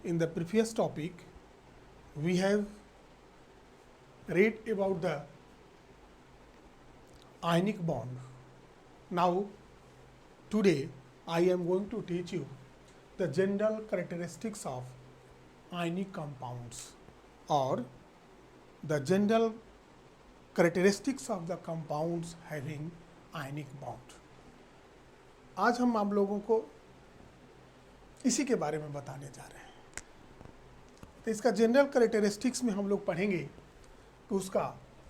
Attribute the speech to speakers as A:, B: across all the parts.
A: In the previous topic, we have read about the ionic bond. Now, today I am going to teach you the general characteristics of ionic compounds or the general characteristics of the compounds having ionic bond. आज हम आप लोगों को इसी के बारे में बताने जा रहे हैं। तो इसका जनरल कैरेक्टरिस्टिक्स में हम लोग पढ़ेंगे कि उसका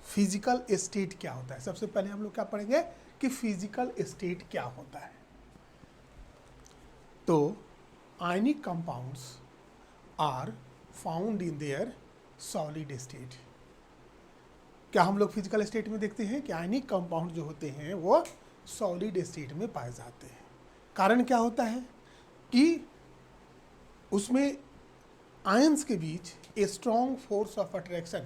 A: फिजिकल स्टेट क्या होता है। सबसे पहले हम लोग क्या पढ़ेंगे कि फिजिकल स्टेट क्या होता है। तो ionic compounds are found in their solid state. क्या हम लोग फिजिकल स्टेट में देखते हैं कि आयनिक कंपाउंड जो होते हैं वो सॉलिड स्टेट में पाए जाते हैं। कारण क्या होता है कि उसमें आयंस के बीच a strong force of attraction,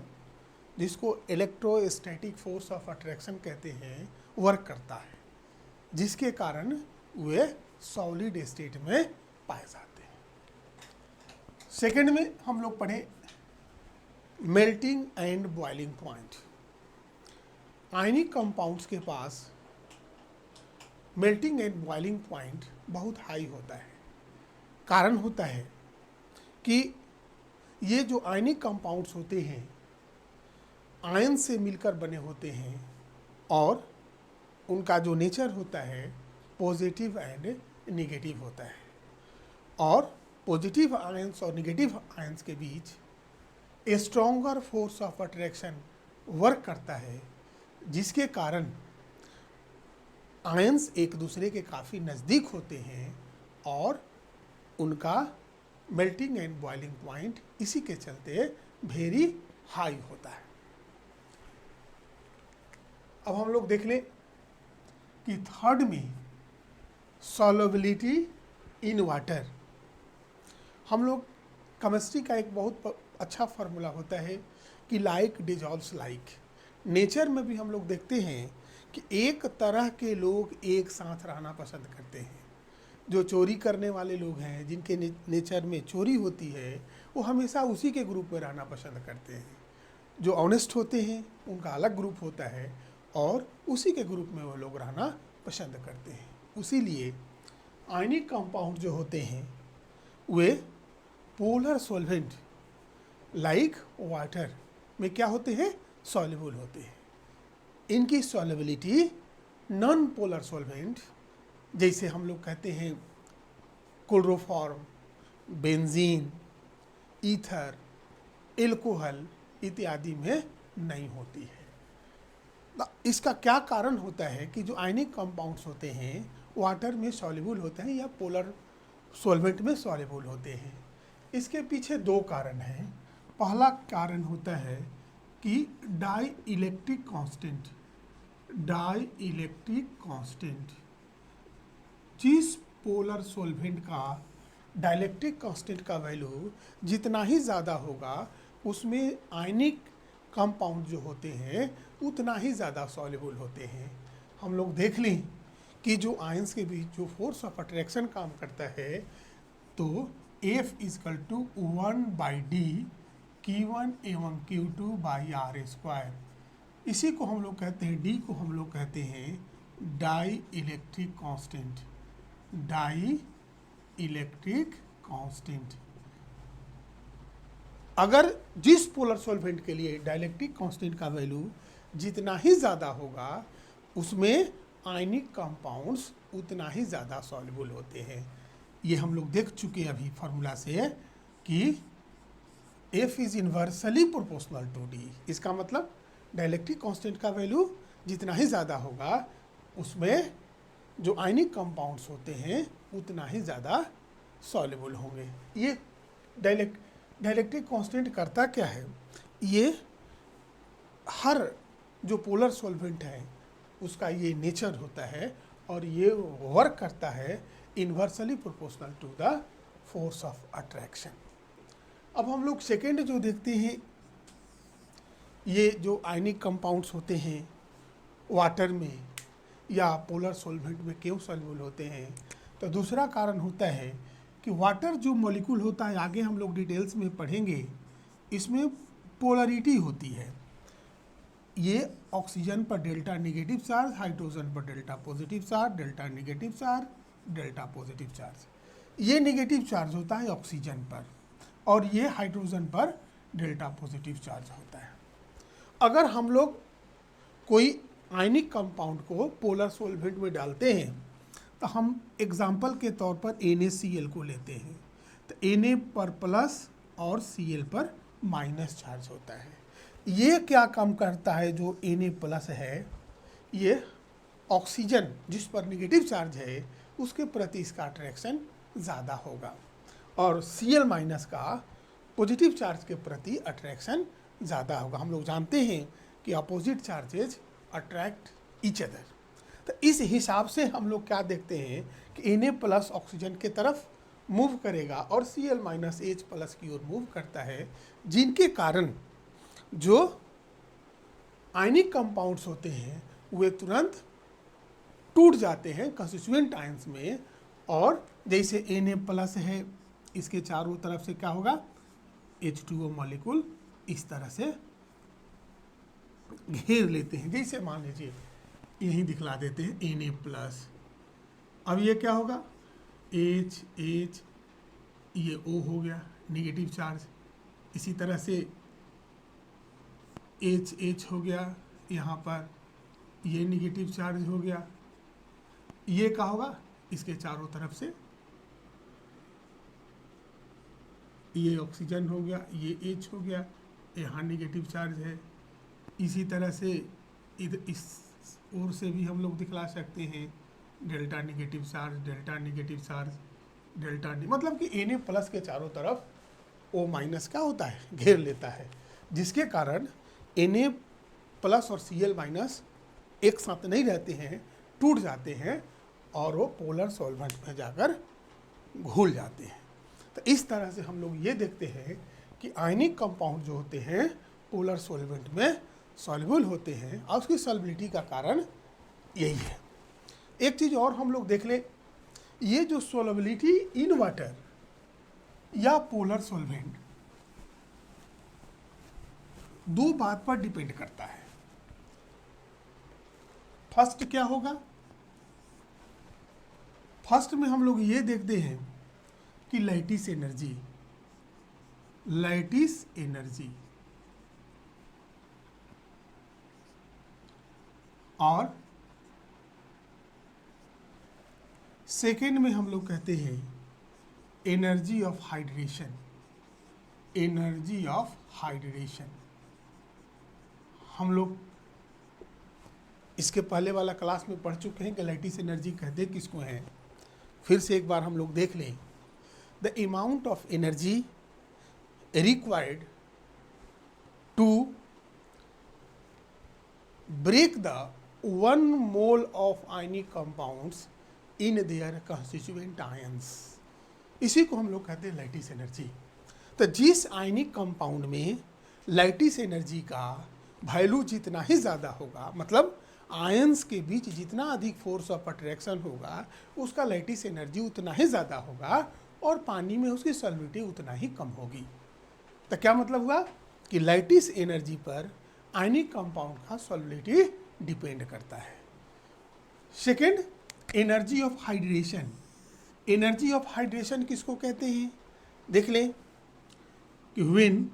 A: जिसको इलेक्ट्रोस्टैटिक फोर्स ऑफ अट्रैक्शन कहते हैं, वर्क करता है, जिसके कारण वे सॉलिड स्टेट में पाए जाते हैं। सेकेंड में हम लोग पढ़े melting and boiling point. Ionic compounds के पास मेल्टिंग एंड बॉइलिंग पॉइंट बहुत हाई होता है। कारण होता है कि ये जो आयनिक कंपाउंड्स होते हैं आयन से मिलकर बने होते हैं और उनका जो नेचर होता है पॉजिटिव एंड नेगेटिव होता है, और पॉजिटिव आयंस और नेगेटिव आयंस के बीच a stronger force of attraction work करता है, जिसके कारण आयंस एक दूसरे के काफ़ी नज़दीक होते हैं और उनका मेल्टिंग एंड बॉइलिंग पॉइंट इसी के चलते वेरी हाई होता है। अब हम लोग देख लें कि थर्ड में सॉल्युबिलिटी इन वाटर। हम लोग केमिस्ट्री का एक बहुत अच्छा फार्मूला होता है कि लाइक डिजॉल्व्स लाइक। नेचर में भी हम लोग देखते हैं कि एक तरह के लोग एक साथ रहना पसंद करते हैं। जो चोरी करने वाले लोग हैं, जिनके नेचर में चोरी होती है, वो हमेशा उसी के ग्रुप में रहना पसंद करते हैं। जो ऑनेस्ट होते हैं उनका अलग ग्रुप होता है और उसी के ग्रुप में वो लोग रहना पसंद करते हैं। उसीलिए आयनिक कंपाउंड जो होते हैं वे पोलर सॉल्वेंट लाइक वाटर में क्या होते हैं, सॉल्युबल होते हैं। इनकी सॉल्युबिलिटी नॉन पोलर सॉल्वेंट, जैसे हम लोग कहते हैं क्लोरोफॉर्म, बेंजीन, ईथर, एल्कोहल इत्यादि में नहीं होती है। इसका क्या कारण होता है कि जो आयनिक कंपाउंड्स होते हैं वाटर में सॉल्युबल होते हैं या पोलर सॉल्वेंट में सॉल्युबल होते हैं। इसके पीछे दो कारण हैं। पहला कारण होता है कि डाई इलेक्ट्रिक कांस्टेंट, जिस पोलर सॉल्वेंट का डाइलेक्ट्रिक कांस्टेंट का वैल्यू जितना ही ज़्यादा होगा उसमें आयनिक कंपाउंड जो होते हैं उतना ही ज़्यादा सॉल्युबल होते हैं। हम लोग देख लें कि जो आयंस के बीच जो फोर्स ऑफ अट्रैक्शन काम करता है तो F = 1/d Q1 एवं Q2 बाई R स्क्वायर। इसी को हम लोग कहते हैं, D को हम लोग कहते हैं डाई इलेक्ट्रिक कांस्टेंट। अगर जिस पोलर सॉल्वेंट के लिए डाइलेक्ट्रिक कांस्टेंट का वैल्यू जितना ही ज़्यादा होगा उसमें आयनिक कंपाउंड्स उतना ही ज़्यादा सॉल्युबल होते हैं। ये हम लोग देख चुके हैं अभी फार्मूला से कि F is inversely proportional to D। इसका मतलब डाइलेक्ट्रिक कांस्टेंट का वैल्यू जितना ही ज़्यादा होगा उसमें जो आयनिक कंपाउंड्स होते हैं उतना ही ज़्यादा सॉल्युबल होंगे। ये डाइलेक्ट्रिक कांस्टेंट करता क्या है, ये हर जो पोलर सॉल्वेंट है उसका ये नेचर होता है और ये वर्क करता है inversely proportional to the force of attraction. अब हम लोग सेकेंड जो देखते हैं, ये जो आयनिक कंपाउंड्स होते हैं वाटर में या पोलर सॉल्वेंट में क्यों सॉल्युबल होते हैं, तो दूसरा कारण होता है कि वाटर जो मॉलिक्यूल होता है, आगे हम लोग डिटेल्स में पढ़ेंगे, इसमें पोलरिटी होती है। ये ऑक्सीजन पर डेल्टा नेगेटिव चार्ज, हाइड्रोजन पर delta positive charge, delta negative charge, delta positive charge. ये नेगेटिव चार्ज होता है ऑक्सीजन पर, और ये हाइड्रोजन पर डेल्टा पॉजिटिव चार्ज होता है। अगर हम लोग कोई आयनिक कंपाउंड को पोलर सॉल्वेंट में डालते हैं तो हम एग्जाम्पल के तौर पर NaCl को लेते हैं, तो Na पर प्लस और Cl पर माइनस चार्ज होता है। ये क्या काम करता है, जो Na प्लस है, ये ऑक्सीजन जिस पर निगेटिव चार्ज है उसके प्रति इसका अट्रैक्शन ज़्यादा होगा, और Cl माइनस का पॉजिटिव चार्ज के प्रति अट्रैक्शन ज़्यादा होगा। हम लोग जानते हैं कि opposite charges attract each other. तो इस हिसाब से हम लोग क्या देखते हैं कि Na प्लस ऑक्सीजन के तरफ मूव करेगा और Cl माइनस H प्लस की ओर मूव करता है, जिनके कारण जो आयनिक कंपाउंड्स होते हैं वे तुरंत टूट जाते हैं कंस्टिट्यूएंट आयंस में। और जैसे Na प्लस है, इसके चारों तरफ से क्या होगा, H2O मॉलिक्यूल इस तरह से घेर लेते हैं। जैसे मान लीजिए यहीं दिखला देते हैं Na प्लस, अब ये क्या होगा, H ये O हो गया निगेटिव चार्ज, इसी तरह से H हो गया, यहाँ पर ये निगेटिव चार्ज हो गया। ये क्या होगा, इसके चारों तरफ से ये ऑक्सीजन हो गया, ये H हो गया, यहाँ निगेटिव चार्ज है। इसी तरह से इधर इस ओर से भी हम लोग दिखला सकते हैं delta negative charge, delta negative charge, मतलब कि Na प्लस के चारों तरफ O माइनस क्या होता है, घेर लेता है, जिसके कारण Na प्लस और Cl माइनस एक साथ नहीं रहते हैं, टूट जाते हैं और वो पोलर सॉल्वेंट में जाकर घुल जाते हैं। तो इस तरह से हम लोग ये देखते हैं कि आयनिक कंपाउंड जो होते हैं पोलर सॉल्वेंट में सॉल्युबल होते हैं, और उसकी सॉल्युबिलिटी का कारण यही है। एक चीज़ और हम लोग देख लें, ये जो सॉल्युबिलिटी इन वाटर या पोलर सॉल्वेंट दो बात पर डिपेंड करता है। फर्स्ट क्या होगा, फर्स्ट में हम लोग ये देखते हैं कि लैटिस एनर्जी, और सेकेंड में हम लोग कहते हैं एनर्जी ऑफ हाइड्रेशन। हम लोग इसके पहले वाला क्लास में पढ़ चुके हैं कि लैटिस एनर्जी कहते किसको हैं। फिर से एक बार हम लोग देख लें, the amount of energy required to break the 1 mole of ionic compounds in their constituent ions, इसी को हम लोग कहते हैं लैटिस एनर्जी। तो जिस आयनिक कंपाउंड में लैटिस एनर्जी का वैल्यू जितना ही ज़्यादा होगा, मतलब आयंस के बीच जितना अधिक फोर्स ऑफ अट्रैक्शन होगा, उसका लैटिस एनर्जी उतना ही ज़्यादा होगा, और पानी में उसकी सॉल्युबिलिटी उतना ही कम होगी। तो क्या मतलब हुआ कि लैटिस एनर्जी पर आयनिक कंपाउंड का सॉल्युबिलिटी डिपेंड करता है। Second, energy of hydration. Energy of hydration किसको कहते हैं, देख लें कि when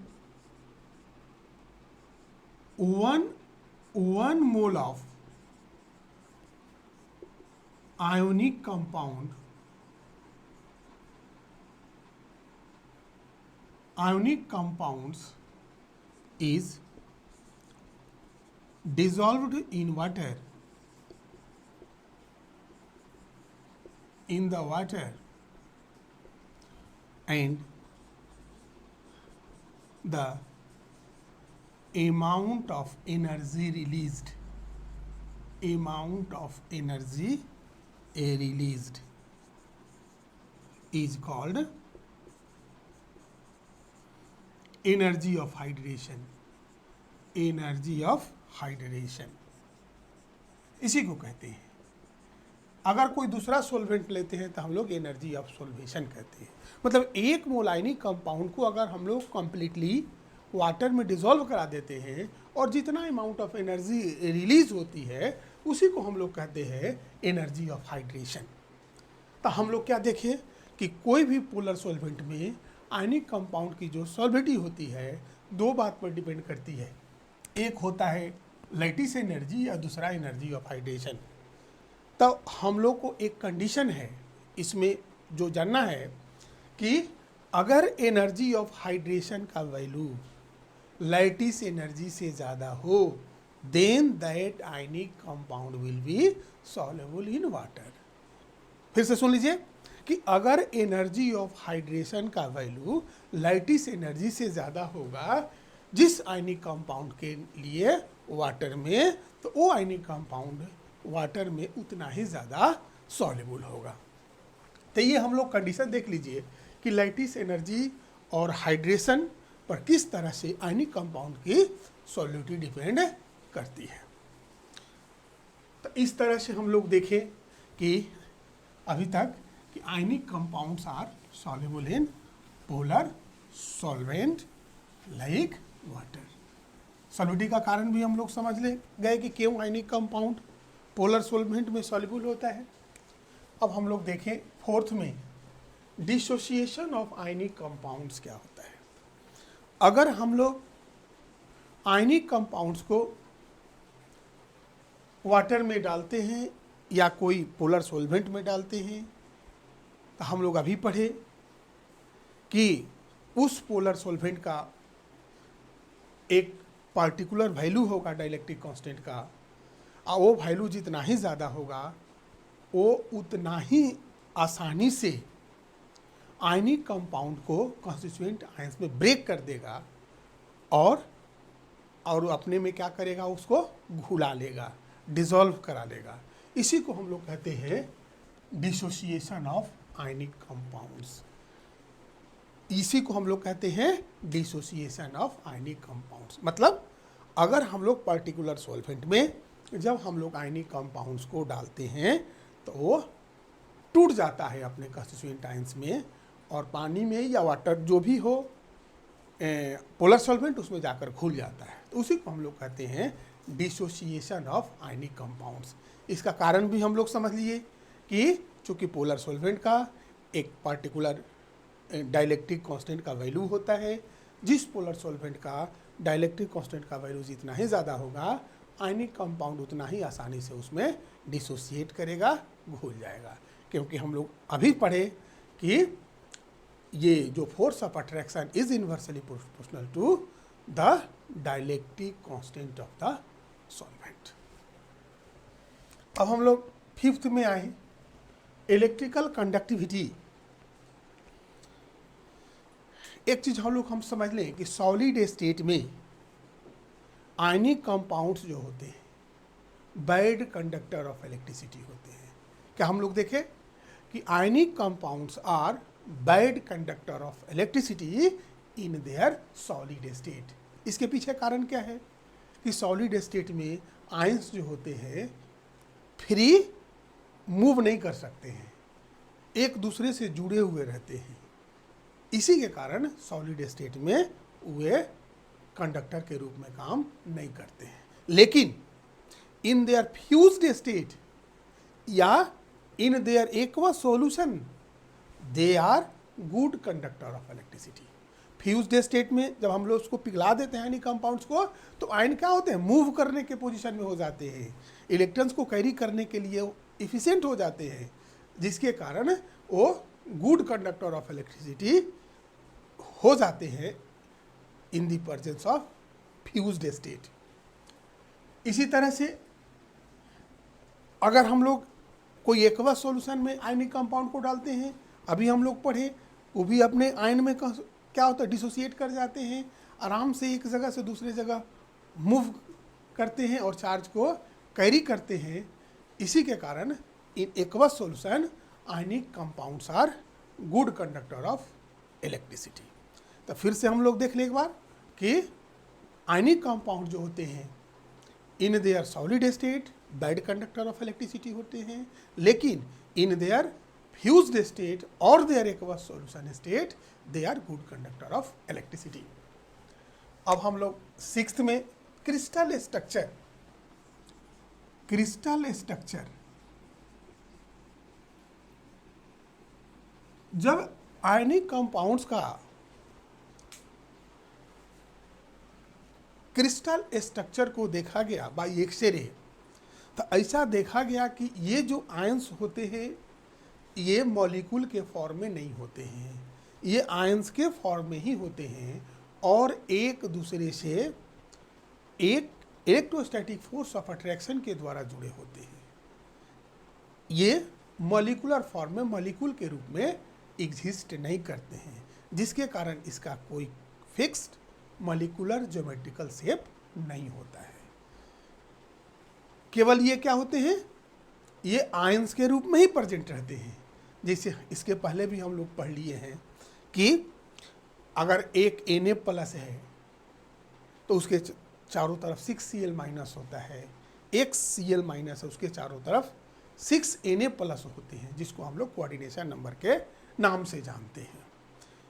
A: one mole of ionic compounds is dissolved in water, and the amount of energy released is called energy of hydration। इसी को कहते हैं। अगर कोई दूसरा सॉल्वेंट लेते हैं तो हम लोग एनर्जी ऑफ सॉल्वेशन कहते हैं। मतलब एक मोल आयनिक कंपाउंड को अगर हम लोग कंप्लीटली वाटर में डिसॉल्व करा देते हैं और जितना अमाउंट ऑफ एनर्जी रिलीज होती है उसी को हम लोग कहते हैं एनर्जी ऑफ हाइड्रेशन। तो हम लोग क्या देखें कि कोई भी पोलर सॉल्वेंट में आयनिक कंपाउंड की जो सॉल्विटी होती है दो बात पर डिपेंड करती है, एक होता है लैटिस एनर्जी या दूसरा एनर्जी ऑफ हाइड्रेशन। तो हम लोग को एक कंडीशन है इसमें जो जानना है कि अगर एनर्जी ऑफ हाइड्रेशन का वैल्यू लैटिस एनर्जी से ज़्यादा हो then that ionic compound will be soluble in water. फिर से सुन लीजिए कि अगर एनर्जी ऑफ हाइड्रेशन का वैल्यू लैटिस एनर्जी से ज़्यादा होगा जिस आयनिक कंपाउंड के लिए वाटर में, तो वो आयनिक कंपाउंड वाटर में उतना ही ज़्यादा सॉल्युबल होगा। तो ये हम लोग कंडीशन देख लीजिए कि लैटिस एनर्जी और हाइड्रेशन पर किस तरह से आयनिक कंपाउंड की सॉल्युबिलिटी डिपेंड करती है। तो इस तरह से हम लोग देखें कि अभी तक कि ionic compounds are soluble in polar solvent like water. Solubility का कारण भी हम लोग समझ ले गए कि क्यों आयनिक कंपाउंड पोलर सॉल्वेंट में सॉल्युबल होता है। अब हम लोग देखें फोर्थ में डिसोसिएशन ऑफ आयनिक कंपाउंड्स क्या होता है। अगर हम लोग आयनिक कंपाउंड्स को वाटर में डालते हैं या कोई पोलर सॉल्वेंट में डालते हैं तो हम लोग अभी पढ़े कि उस पोलर सॉल्वेंट का एक पार्टिकुलर वैल्यू होगा डाइलेक्ट्रिक कांस्टेंट का, और वो वैल्यू जितना ही ज़्यादा होगा वो उतना ही आसानी से आयनिक कंपाउंड को कॉन्स्टिट्यूएंट आयंस में ब्रेक कर देगा और अपने में क्या करेगा, उसको घुला लेगा, डिसॉल्व करा लेगा। इसी को हम लोग कहते हैं डिसोसिएशन ऑफ आयनिक कंपाउंड्स। इसी को हम लोग कहते हैं डिसोसिएशन ऑफ आयनिक कंपाउंड्स। मतलब अगर हम लोग पर्टिकुलर सॉल्वेंट में जब हम लोग आयनिक कंपाउंड्स को डालते हैं तो वो टूट जाता है अपने कंस्टिट्यूएंट आयंस में, और पानी में या वाटर जो भी हो पोलर सॉल्वेंट उसमें जाकर घुल जाता है। तो उसी को हम लोग कहते हैं डिसोसिएशन ऑफ आयनिक कंपाउंड्स। इसका कारण भी हम लोग समझ लिए कि चूँकि पोलर सॉल्वेंट का एक पार्टिकुलर डाइलेक्ट्रिक कांस्टेंट का वैल्यू होता है, जिस पोलर सॉल्वेंट का डाइलेक्ट्रिक कांस्टेंट का वैल्यू जितना ही ज़्यादा होगा आयनिक कंपाउंड उतना ही आसानी से उसमें डिसोसिएट करेगा, घुल जाएगा। क्योंकि हम लोग अभी पढ़े कि ये जो force of attraction is inversely proportional to the dielectric constant of the solvent. अब हम लोग फिफ्थ में आए, इलेक्ट्रिकल कंडक्टिविटी। एक चीज हम समझ लें कि सॉलिड स्टेट में आयनिक कंपाउंड्स जो होते हैं बैड कंडक्टर ऑफ इलेक्ट्रिसिटी होते हैं। क्या हम लोग देखें कि ionic compounds are bad conductor of electricity in their solid state. इसके पीछे कारण क्या है कि सॉलिड स्टेट में आयंस जो होते हैं फ्री मूव नहीं कर सकते हैं, एक दूसरे से जुड़े हुए रहते हैं। इसी के कारण सॉलिड स्टेट में वे कंडक्टर के रूप में काम नहीं करते हैं। लेकिन इन देयर फ्यूज्ड स्टेट या in their aqueous solution they are good conductor of electricity. Fused state में जब हम लोग उसको पिघला देते हैं आयनिक कंपाउंड्स को, तो आयन क्या होते हैं, मूव करने के पोजीशन में हो जाते हैं, इलेक्ट्रॉन्स को कैरी करने के लिए इफिशिएंट हो जाते हैं, जिसके कारण वो गुड कंडक्टर ऑफ इलेक्ट्रिसिटी हो जाते हैं in the presence of fused state. इसी तरह से अगर हम लोग कोई एक्वस सॉल्यूशन में आयनिक कंपाउंड को डालते हैं, अभी हम लोग पढ़े, वो भी अपने आयन में क्या होता है, डिसोसिएट कर जाते हैं, आराम से एक जगह से दूसरी जगह मूव करते हैं और चार्ज को कैरी करते हैं। इसी के कारण in aqueous solution ionic compounds are good conductor of electricity. तो फिर से हम लोग देख लें एक बार कि आयनिक कंपाउंड जो होते हैं in their solid state bad conductor of electricity होते हैं, लेकिन इन देयर फ्यूज्ड स्टेट और their aqueous solution state they are good conductor of electricity. अब हम लोग सिक्स्थ में क्रिस्टल स्ट्रक्चर। क्रिस्टल स्ट्रक्चर, जब आयनिक कंपाउंड्स का क्रिस्टल स्ट्रक्चर को देखा गया बाय एक्सरे, तो ऐसा देखा गया कि ये जो आयंस होते हैं ये मॉलिक्यूल के फॉर्म में नहीं होते हैं, ये आयंस के फॉर्म में ही होते हैं और एक दूसरे से एक इलेक्ट्रोस्टैटिक फोर्स ऑफ अट्रैक्शन के द्वारा जुड़े होते हैं। ये मॉलिक्यूलर फॉर्म में मॉलिक्यूल के रूप में एग्जिस्ट नहीं करते हैं, जिसके कारण इसका कोई फिक्स्ड मॉलिक्यूलर ज्योमेट्रिकल शेप नहीं होता है। केवल ये क्या होते हैं, ये आयंस के रूप में ही प्रेजेंट रहते हैं। जैसे इसके पहले भी हम लोग पढ़ लिए हैं कि अगर एक Na प्लस है तो उसके चारों तरफ 6Cl माइनस होता है, एक Cl माइनस है उसके चारों तरफ 6Na प्लस होते हैं, जिसको हम लोग कोऑर्डिनेशन नंबर के नाम से जानते हैं।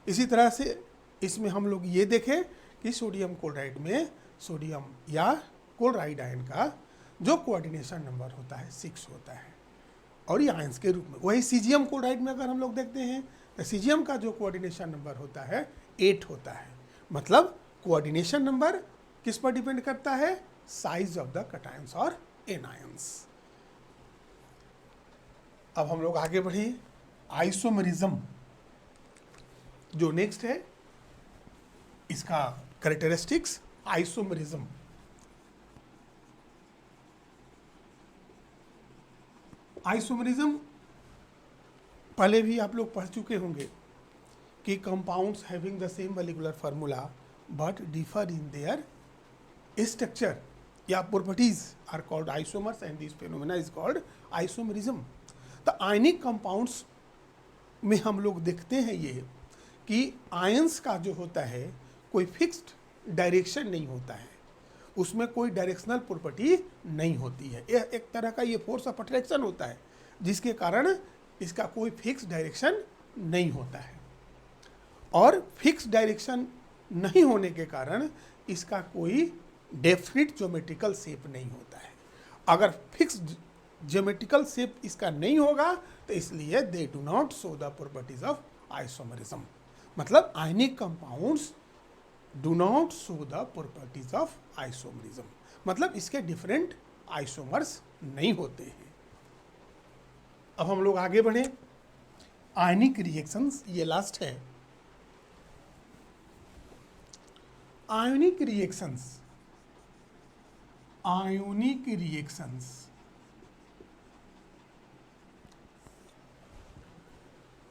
A: इसी तरह से इसमें हम लोग ये देखें कि सोडियम क्लोराइड में सोडियम या क्लोराइड आयन का जो कोऑर्डिनेशन नंबर होता है 6 होता है और ये आयंस के रूप में। वही सीजियम क्लोराइड में अगर हम लोग देखते हैं तो सीजियम का जो कोऑर्डिनेशन नंबर होता है 8 होता है। मतलब कोऑर्डिनेशन नंबर किस पर डिपेंड करता है, साइज ऑफ द कैटायंस और एनायंस। अब हम लोग आगे बढ़े, आइसोमेरिज्म जो नेक्स्ट है, इसका कैरेक्टरिस्टिक्स आइसोमेरिज्म। आइसोमेरिज्म पहले भी आप लोग पढ़ चुके होंगे कि compounds having the same molecular formula but differ in their structure या properties are called isomers and this phenomena is called isomerism. तो आयनिक कंपाउंड्स में हम लोग देखते हैं ये कि आयंस का जो होता है कोई फिक्स्ड डायरेक्शन नहीं होता है, उसमें कोई डायरेक्शनल प्रॉपर्टी नहीं होती है। यह एक तरह का ये फोर्स ऑफ अट्रैक्शन होता है, जिसके कारण इसका कोई फिक्स डायरेक्शन नहीं होता है और फिक्स डायरेक्शन नहीं होने के कारण इसका कोई डेफिनिट ज्योमेट्रिकल शेप नहीं होता है। अगर फिक्स ज्योमेट्रिकल शेप इसका नहीं होगा तो इसलिए they do not show the properties of isomerism. मतलब ionic compounds do not show the properties of isomerism, मतलब इसके डिफरेंट आइसोमर्स नहीं होते हैं। अब हम लोग आगे बढ़े, आयनिक रिएक्शंस, ये लास्ट है। आयोनिक रिएक्शंस, आयोनिक रिएक्शंस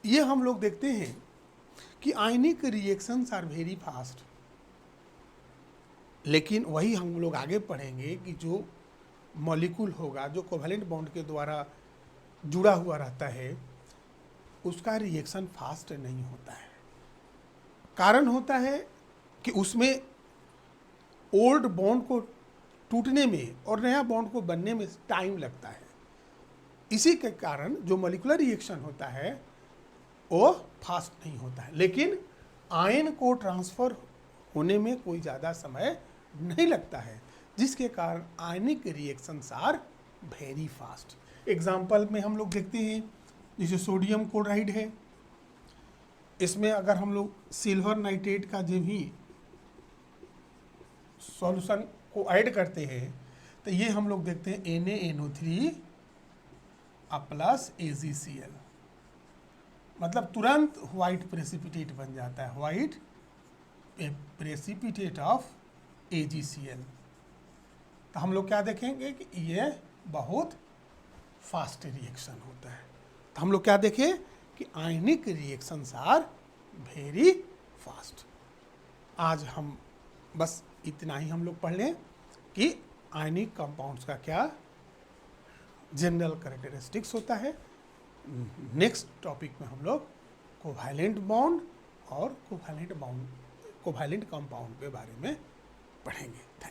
A: ये हम लोग देखते हैं कि आयनिक रिएक्शंस आर वेरी फास्ट, लेकिन वही हम लोग आगे पढ़ेंगे कि जो मॉलिक्यूल होगा जो कोवैलेंट बॉन्ड के द्वारा जुड़ा हुआ रहता है उसका रिएक्शन फास्ट नहीं होता है। कारण होता है कि उसमें ओल्ड बॉन्ड को टूटने में और नया बॉन्ड को बनने में टाइम लगता है। इसी के कारण जो मॉलिक्यूलर रिएक्शन होता है वो फास्ट नहीं होता है, लेकिन आयन को ट्रांसफर होने में कोई ज़्यादा समय नहीं लगता है, जिसके कारण ionic reactions are very fast. Example में हम लोग देखते हैं जैसे सोडियम क्लोराइड है, इसमें अगर हम लोग सिल्वर नाइट्रेट का जो भी सॉल्यूशन को ऐड करते हैं तो ये हम लोग देखते हैं NaNO3 प्लस AgCl, मतलब तुरंत व्हाइट प्रेसिपिटेट बन जाता है, व्हाइट प्रेसिपिटेट ऑफ AgCl। तो हम लोग क्या देखेंगे कि ये बहुत फास्ट रिएक्शन होता है। तो हम लोग क्या देखें कि आयनिक रिएक्शंस आर वेरी फास्ट। आज हम बस इतना ही हम लोग पढ़ लें कि आयनिक कंपाउंड्स का क्या जनरल कैरेक्टरिस्टिक्स होता है। नेक्स्ट टॉपिक में हम लोग कोवैलेंट बॉन्ड और कोवैलेंट कंपाउंड के बारे में पढ़ेंगे। Thank you.